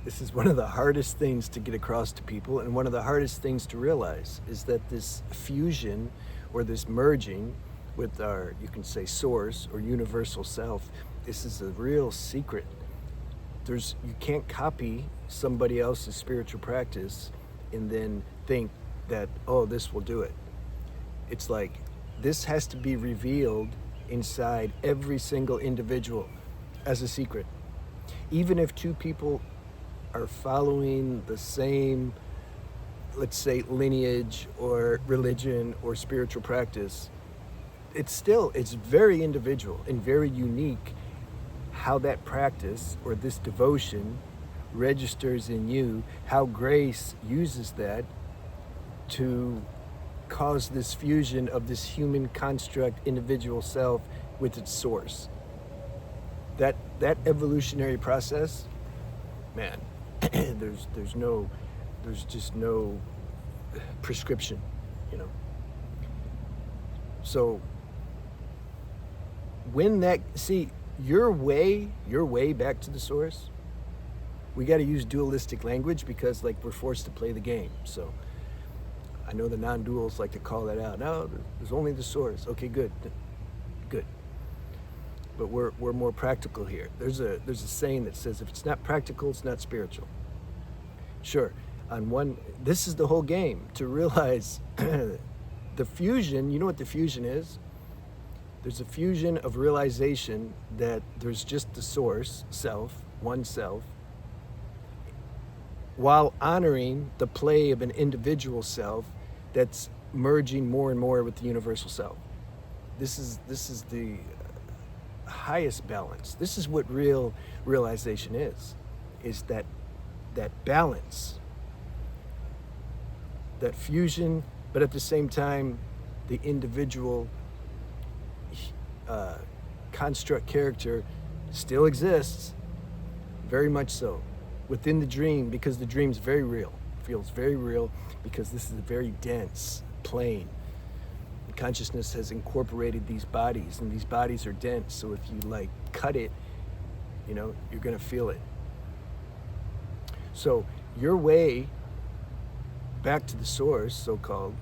This is one of the hardest things to get across to people, and one of the hardest things to realize is that this fusion or this merging with our, you can say, source or universal self, this is a real secret. You can't copy somebody else's spiritual practice and then think that, oh, this will do it. It's like this has to be revealed inside every single individual as a secret. Even if two people are following the same, let's say, lineage or religion or spiritual practice, it's very individual and very unique how that practice or this devotion registers in you, how grace uses that to cause this fusion of this human construct individual self with its source. That evolutionary process, man, there's just no prescription, you know. So when your way back to the source, we got to use dualistic language because like we're forced to play the game. So I know the non-duals like to call that out. No, there's only the source. Okay, good. But we're more practical here. There's a saying that says if it's not practical, it's not spiritual. Sure, this is the whole game, to realize the fusion. You know what the fusion is? There's a fusion of realization that there's just the source, self, one self, while honoring the play of an individual self that's merging more and more with the universal self. This is the highest balance. This is what real realization is that balance, that fusion, but at the same time, the individual construct character still exists, very much so, within the dream, because the dream's very real, feels very real, because this is a very dense plane. Consciousness has incorporated these bodies, and these bodies are dense, so if you like cut it, you know, you're gonna feel it. So your way back to the source, so-called,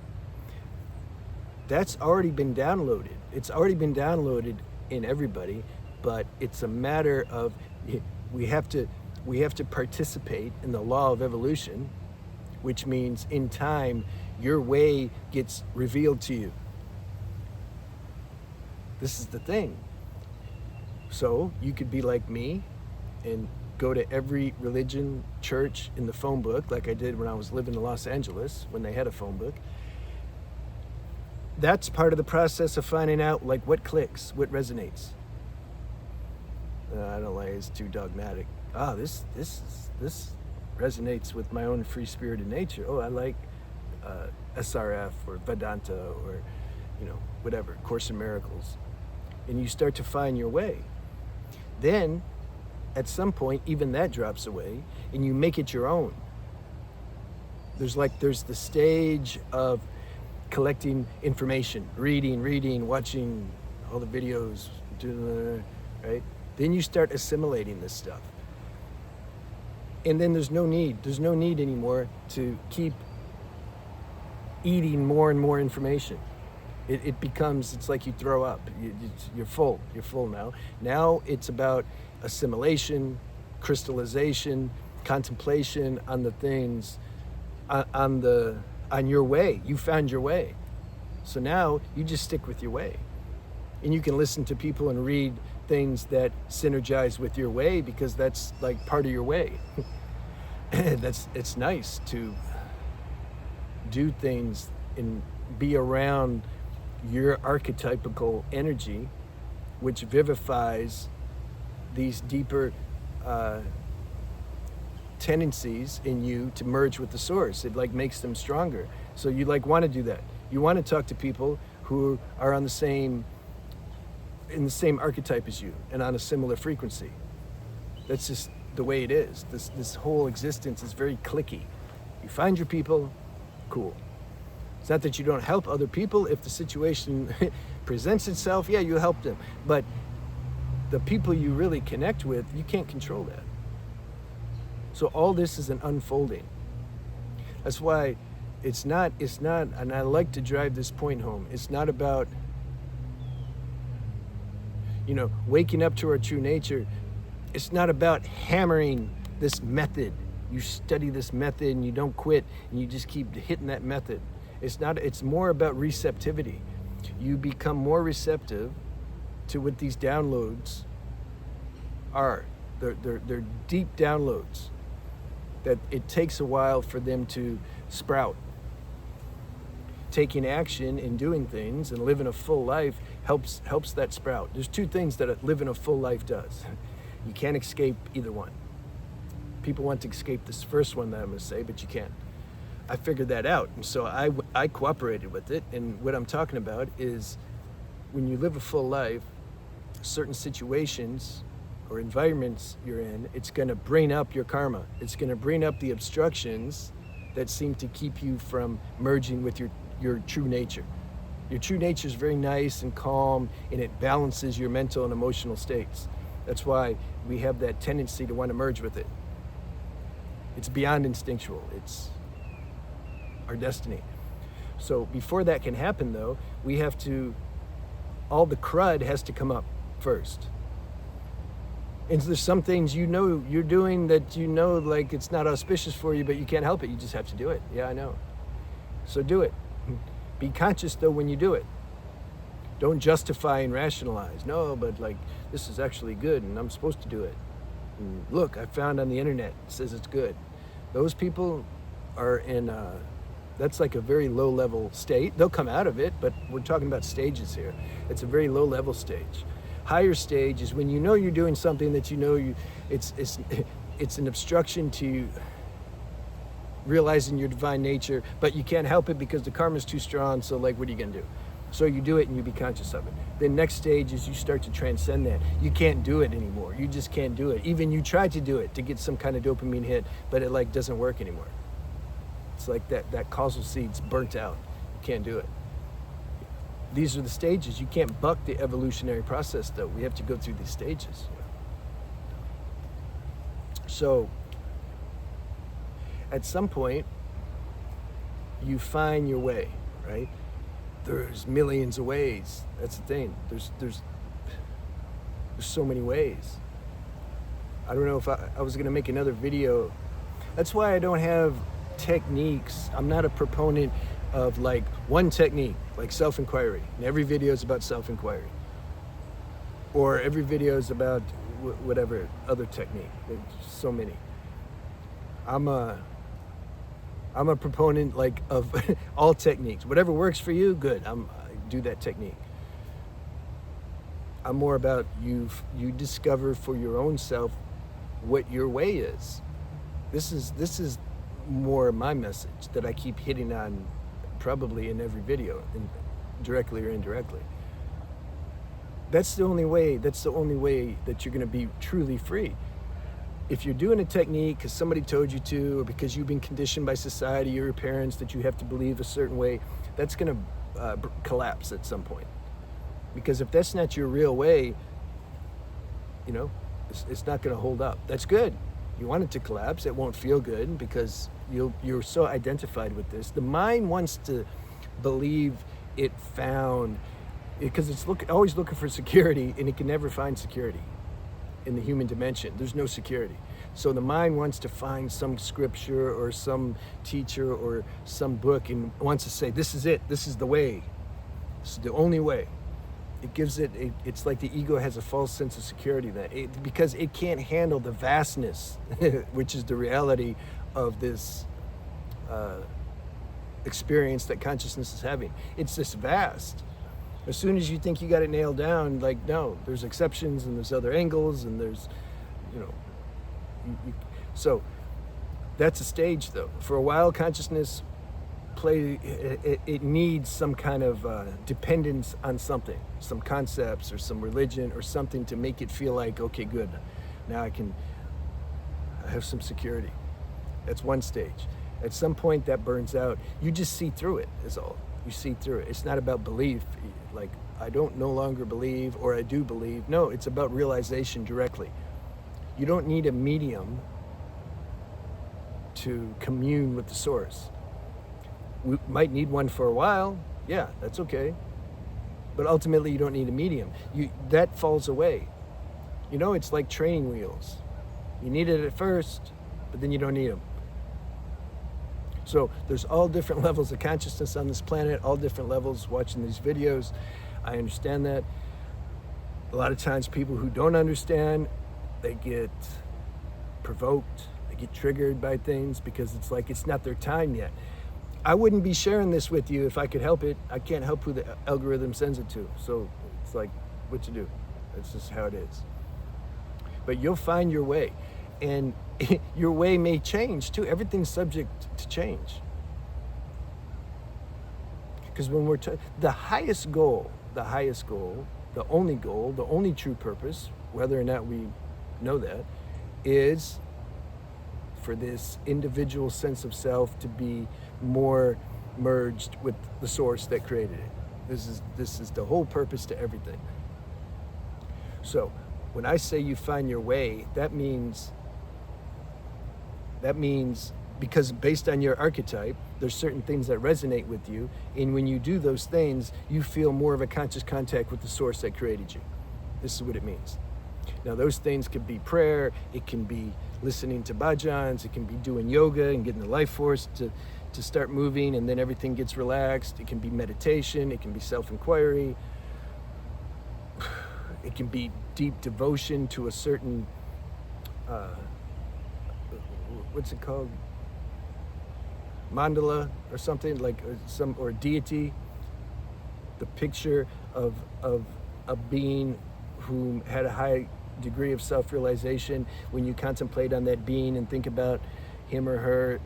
that's already been downloaded. It's already been downloaded in everybody, but it's a matter of we have to participate in the law of evolution, which means in time your way gets revealed to you. This is the thing. So you could be like me and go to every religion, church in the phone book, like I did when I was living in Los Angeles, when they had a phone book. That's part of the process of finding out like what clicks, what resonates. I don't like it's too dogmatic. This resonates with my own free-spirited nature. Oh, I like SRF or Vedanta or, you know, whatever, Course in Miracles. And you start to find your way. Then, at some point, even that drops away, and you make it your own. There's the stage of collecting information, reading, watching all the videos, right? Then you start assimilating this stuff. And then there's no need anymore to keep eating more and more information. It's like you throw up. You're full now. Now it's about assimilation, crystallization, contemplation on the things, on your way. You found your way. So now you just stick with your way. And you can listen to people and read things that synergize with your way, because that's like part of your way. It's nice to do things and be around your archetypical energy, which vivifies these deeper tendencies in you to merge with the source. It like makes them stronger. So you like want to do that. You want to talk to people who are in the same archetype as you and on a similar frequency. That's just the way it is. This whole existence is very cliquey. You find your people, cool. It's not that you don't help other people. If the situation presents itself, yeah, you help them. But the people you really connect with, you can't control that. So all this is an unfolding. That's why it's not, and I like to drive this point home, it's not about, waking up to our true nature. It's not about hammering this method. You study this method and you don't quit and you just keep hitting that method. It's more about receptivity. You become more receptive to what these downloads are. They're deep downloads that it takes a while for them to sprout. Taking action and doing things and living a full life helps that sprout. There's two things that living a full life does. You can't escape either one. People want to escape this first one that I'm going to say, but you can't. I figured that out, and so I cooperated with it. And what I'm talking about is when you live a full life, certain situations or environments you're in, it's going to bring up your karma. It's going to bring up the obstructions that seem to keep you from merging with your true nature. Your true nature is very nice and calm, and it balances your mental and emotional states. That's why we have that tendency to want to merge with it. It's beyond instinctual. It's our destiny. So before that can happen, though, we have to, all the crud has to come up first. And there's some things you're doing that like it's not auspicious for you, but you can't help it. You just have to do it. Yeah, I know. So do it. Be conscious, though, when you do it. Don't justify and rationalize. No, but like, this is actually good and I'm supposed to do it. And look, I found on the internet, it says it's good. Those people are in, that's like a very low level state. They'll come out of it, but we're talking about stages here. It's a very low level stage. Higher stage is when you're doing something that it's an obstruction to realizing your divine nature, but you can't help it because the karma is too strong. So like, what are you gonna do? So you do it and you be conscious of it. The next stage is you start to transcend that. You can't do it anymore. You just can't do it. Even you try to do it to get some kind of dopamine hit, but it like doesn't work anymore. It's like that causal seed's burnt out. You can't do it. These are the stages. You can't buck the evolutionary process, though. We have to go through these stages. So at some point, you find your way, right? There's millions of ways. That's the thing. There's so many ways. I don't know if I was gonna make another video. That's why I don't have techniques. I'm not a proponent of like one technique, like self-inquiry. And every video is about self-inquiry. Or every video is about whatever other technique. There's so many. I'm a proponent like of all techniques. Whatever works for you, good. I do that technique. I'm more about you discover for your own self what your way is. This is more my message that I keep hitting on probably in every video, directly or indirectly. That's the only way that you're going to be truly free. If you're doing a technique because somebody told you to, or because you've been conditioned by society or your parents that you have to believe a certain way, that's going to collapse at some point. Because if that's not your real way, it's not going to hold up. That's good. You want it to collapse. It won't feel good because you're so identified with this. The mind wants to believe it found, because it's always looking for security, and it can never find security. In the human dimension, there's no security. So the mind wants to find some scripture or some teacher or some book and wants to say, this is it, this is the way, this is the only way. It gives it's like the ego has a false sense of security because it can't handle the vastness, which is the reality of this experience that consciousness is having. It's this vast. As soon as you think you got it nailed down, like, no, there's exceptions and there's other angles and there's, so that's a stage though. For a while, consciousness it needs some kind of dependence on something, some concepts or some religion or something to make it feel like, okay, good, now I have some security. That's one stage. At some point that burns out. You just see through it is all. You see through it. It's not about belief, like I don't no longer believe or I do believe. No, it's about realization directly. You don't need a medium to commune with the source. We might need one for a while. Yeah, that's okay. But ultimately, you don't need a medium. That falls away. You know, it's like training wheels. You need it at first, but then you don't need them. So there's all different levels of consciousness on this planet, all different levels watching these videos. I understand that. A lot of times people who don't understand, they get provoked, they get triggered by things because it's like it's not their time yet. I wouldn't be sharing this with you if I could help it. I can't help who the algorithm sends it to. So it's like, what you do? That's just how it is. But you'll find your way. And your way may change too. Everything's subject to change. Because when we're the highest goal, the only true purpose, whether or not we know that, is for this individual sense of self to be more merged with the source that created it. This is the whole purpose to everything. So when I say you find your way, that means because based on your archetype, there's certain things that resonate with you, and when you do those things, you feel more of a conscious contact with the source that created you. This is what it means. Now, those things could be prayer, it can be listening to bhajans, it can be doing yoga and getting the life force to start moving, and then everything gets relaxed. It can be meditation, it can be self-inquiry, it can be deep devotion to a certain what's it called? Mandala or something, like or deity. The picture of a being who had a high degree of self-realization. When you contemplate on that being and think about him or her,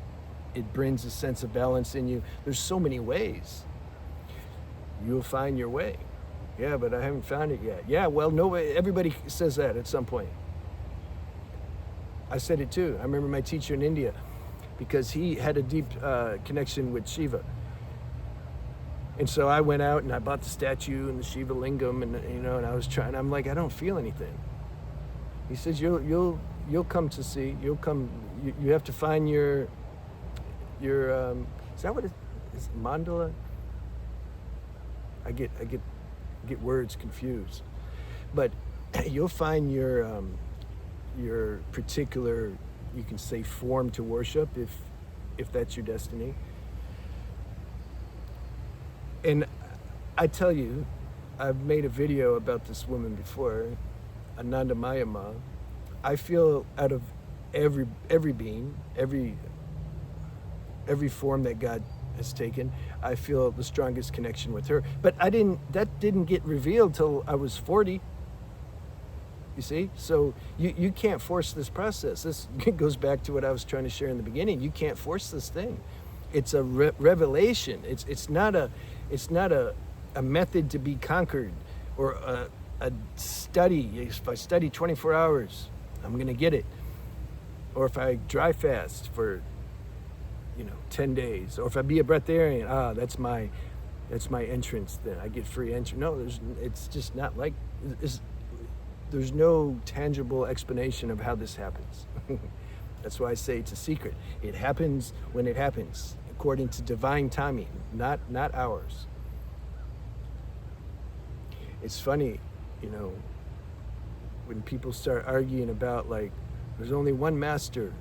it brings a sense of balance in you. There's so many ways. You'll find your way. Yeah, but I haven't found it yet. Yeah, well, no way. Everybody says that at some point. I said it too. I remember my teacher in India, because he had a deep connection with Shiva. And so I went out and I bought the statue and the Shiva lingam, and and I was trying. I'm like, I don't feel anything. He says, you'll come to see. You'll come. You have to find your is that what it is? Mandala. I get words confused, but you'll find your particular, you can say, form to worship if that's your destiny. And I tell you, I've made a video about this woman before, Ananda Mayama. I feel out of every being, every form that God has taken, I feel the strongest connection with her. But that didn't get revealed till I was 40. You see? So you can't force this process. This goes back to what I was trying to share in the beginning. You can't force this thing. It's a revelation. It's not a method to be conquered, or a study. If I study 24 hours, I'm going to get it. Or if I dry fast for 10 days, or if I be a breatharian, that's my entrance. Then I get free entry. No, it's just not like this. There's no tangible explanation of how this happens. That's why I say it's a secret. It happens when it happens, according to divine timing, not ours. It's funny, when people start arguing about, like, there's only one master,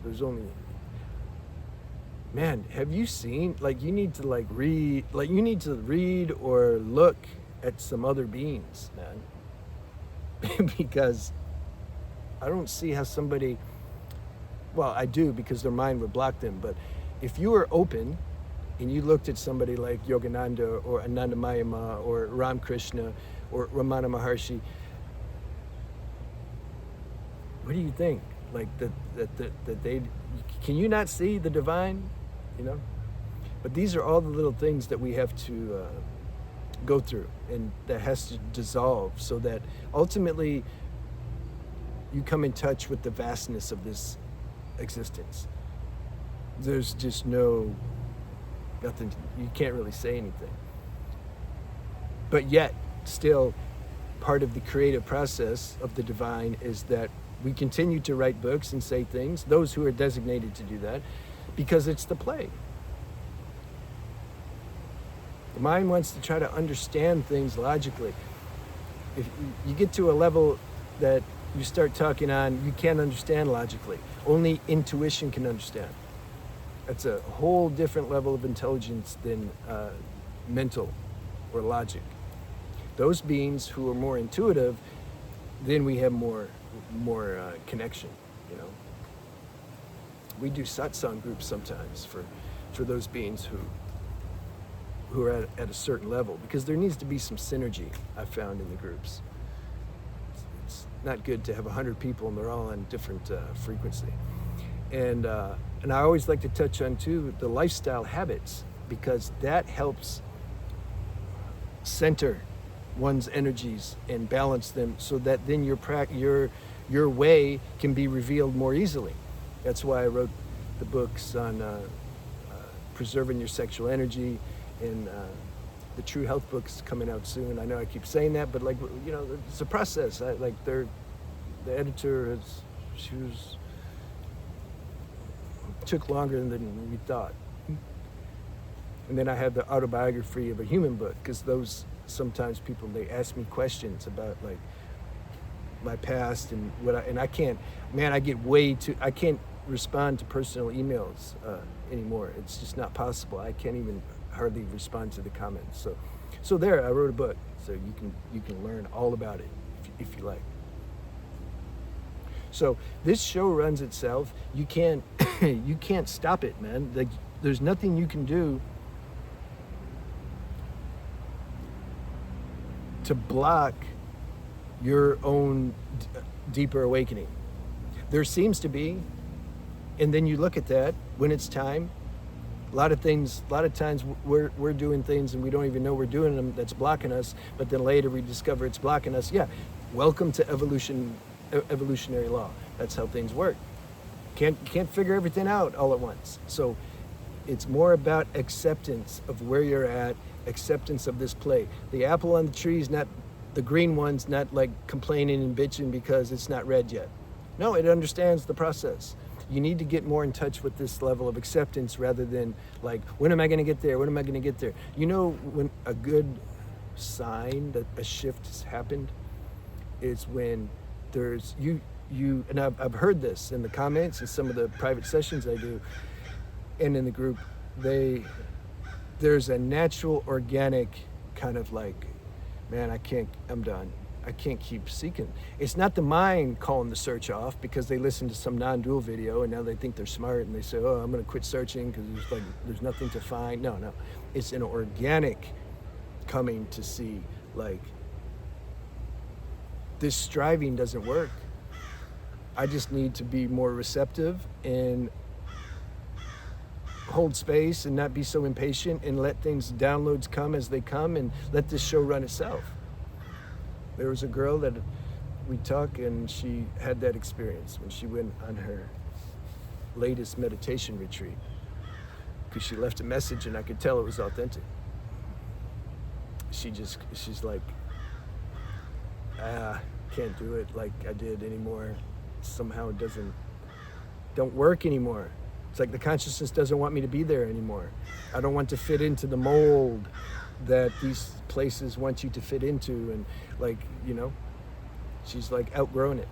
man, have you seen, like, you need to read or look at some other beings, man. Because I don't see how somebody, well, I do, because their mind would block them, but if you were open and you looked at somebody like Yogananda or Ananda Mayama or Ramakrishna or Ramana Maharshi, what do you think? Like that they, can you not see the divine? But these are all the little things that we have to go through, and that has to dissolve, so that ultimately you come in touch with the vastness of this existence. There's just nothing, you can't really say anything. But yet, still, part of the creative process of the divine is that we continue to write books and say things, those who are designated to do that, because it's the play. The mind wants to try to understand things logically. If you get to a level that you start talking on, you can't understand logically. Only intuition can understand. That's a whole different level of intelligence than mental or logic. Those beings who are more intuitive, then we have more connection, you know. We do satsang groups sometimes for those beings who are at a certain level, because there needs to be some synergy, I've found, in the groups. It's not good to have 100 people and they're all on different frequency. And I always like to touch on too the lifestyle habits, because that helps center one's energies and balance them, so that then your way can be revealed more easily. That's why I wrote the books on preserving your sexual energy, and the True Health book's coming out soon. I know I keep saying that, but like, you know, it's a process. The editor took longer than we thought. And then I had the autobiography of a human book, because those, sometimes people, they ask me questions about like my past and I can't, man, I can't respond to personal emails anymore. It's just not possible. I can't even hardly respond to the comments. So there, I wrote a book, so you can learn all about it if you like. So this show runs itself. You can't you can't stop it, man. Like, there's nothing you can do to block your own deeper awakening. There seems to be, and then you look at that when it's time. A lot of times we're doing things and we don't even know we're doing them, that's blocking us, but then later we discover it's blocking us. Yeah, welcome to evolutionary law. That's how things work. Can't figure everything out all at once. So it's more about acceptance of where you're at, acceptance of this play. The apple on the tree is not, the green one's not like complaining and bitching because it's not red yet. No, it understands the process. You need to get more in touch with this level of acceptance, rather than like, when am I going to get there? When am I going to get there? You know, when a good sign that a shift has happened is when there's and I've heard this in the comments in some of the private sessions I do, and in the group, there's a natural, organic kind of like, man, I'm done. I can't keep seeking. It's not the mind calling the search off because they listen to some non-dual video and now they think they're smart and they say, oh, I'm going to quit searching because there's nothing to find. No. It's an organic coming to see, like, this striving doesn't work. I just need to be more receptive and hold space and not be so impatient and let downloads come as they come, and let this show run itself. There was a girl that we talk, and she had that experience when she went on her latest meditation retreat, because she left a message and I could tell it was authentic. She's like, can't do it like I did anymore. Somehow it don't work anymore. It's like the consciousness doesn't want me to be there anymore. I don't want to fit into the mold that these places want you to fit into, and like, you know, she's like outgrown it.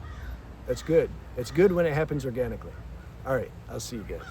That's good. It's good when it happens organically. All right, I'll see you guys.